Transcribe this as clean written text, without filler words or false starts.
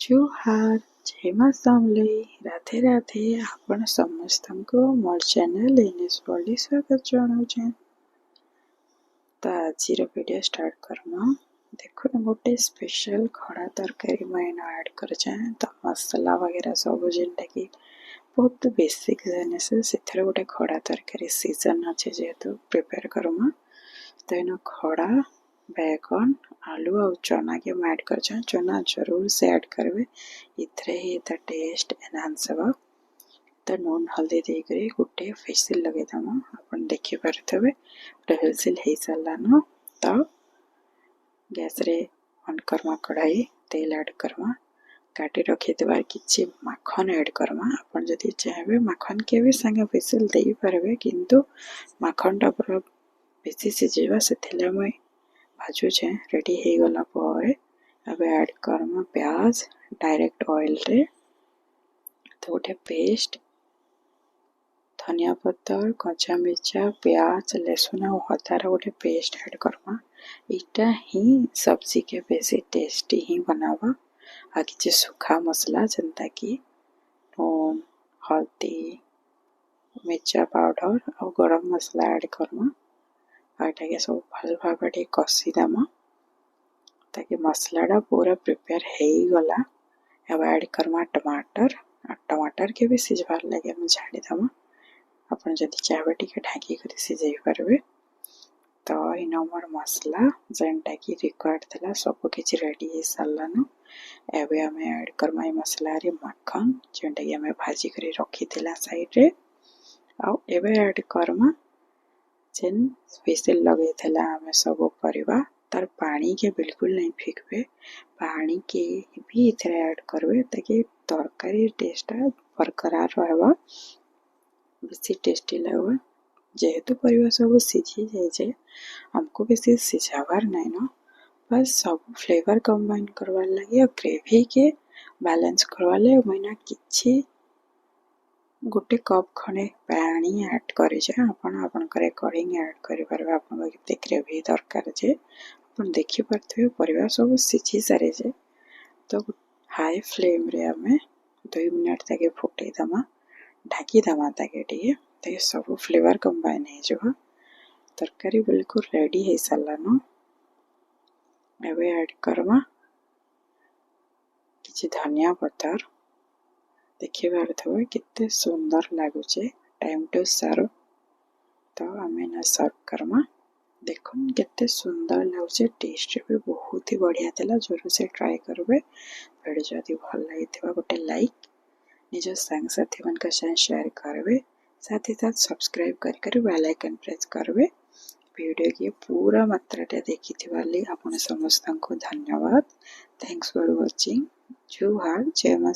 जुहार जय मां समलेई राधे राधे आपण समस्तଙ୍କୁ मोर चैनल एनएस वर्ल्ड स्वागत जनाऊे। तो आज वीडियो स्टार्ट करमा देखो गोटे स्पेशल खड़ा तरकारी मैं ऐड कर तो मसला वगैरह सब जेनटा कि बहुत बेसिक जिनिस से गोटे खड़ा तरकारी सीजन अच्छे जेहेतु प्रिपेयर करमा तो इन खड़ा बैगन आलू और चना के ऐड कर चना जरूर से ऐड करेंगे इतरे ही द टेस्ट एनहांस हो। तो नून हल्दी देकर गोटे फिसिल लगेदमा अपन देखी पारे गोटे फिसिल हो सारान तो गैस रे ऑन करमा कढ़ाई तेल ऐड करमा काटी रखी कि माखन ऐड करमा अपन जदि चाहे माखन के भी संगे फिसिल दे पारे किंतु माखन टा पूरा बेसी सिझेबा से मुई भाजुचे रेडी हो गला पर अब ऐड करमा प्याज डायरेक्ट ऑयल रे तो गोटे पेस्ट धनिया पत्तर कच्चा मिर्चा प्याज लहसुन और अदार गोटे पेस्ट ऐड करमा इटा ही सब्जी के बेसी टेस्टी ही बनावा आ कि सुखा मसला जनता कि नून हल्दी मिर्चा पाउडर और गरम मसला ऐड करमा आटा के सब भल भाव कषिदेमा ताकि मसलाटा पूरा प्रिपेयर हो गला। अब ऐड करमा टमाटर के भी सिझबार लगे झाड़ीदेमा अपन जदि चाहे टे ढाकी कर सिझे पारे तो इन मोर मसला जेनटा कि रिक्वायर्ड था सब किसी रेडी हो सारान। एवं आम ऐड करमा मसला रे माखन जेनटा कि आम भाजी कर रखी साइड रे आउ एवं ऐड करमा जेन फिसिल लगे आम सब करवा तार पानी के बिल्कुल नहीं फिकबे पानी के भी इथे ऐड करबे ताकि तरकारी टेस्ट बरकरार रहबा बेसी टेस्टी लगबा। जेहेतु परिवा सब सिझी जाए हमको बेसी सिझावार नहीं न बस सब फ्लेवर कंबाइन करवार लगे और ग्रेवी के बैलेंस करवा ले मैंने किछि गोटे कप खंडे पानी ऐड करे अकॉर्डिंग ऐड करि परबे आपन केते ग्रेवी दरकार जे अपन देखि परथबे परिवा सब सिझी सारे जे तो हाई फ्लेम रे हमें 2 मिनट तक फुटे दमा ढाकी दमा ताकि टे सब फ्लेवर कंबाइन हो जो तरकारी बिल्कुल रेडी हो सारान। एवं ऐड करमा किछि धनिया पत्तर देखि पारे कितने सुंदर लगुचे टाइम टू सर्व तो आम सर्व करमा देखो केते सुंदर लगुचे टेस्ट भी बहुत ही बढ़िया था जरूर से ट्राई करबे वीडियो जदि भल लगी गोटे लाइक निज संग साथी मन का शेयर करबे साथ ही साथ सब्सक्राइब कर बेल आइकन प्रेस करबे वीडियो की पूरा मात्रा देखि आपण समस्त को धन्यवाद। Thanks for watching. जुहार जय मां।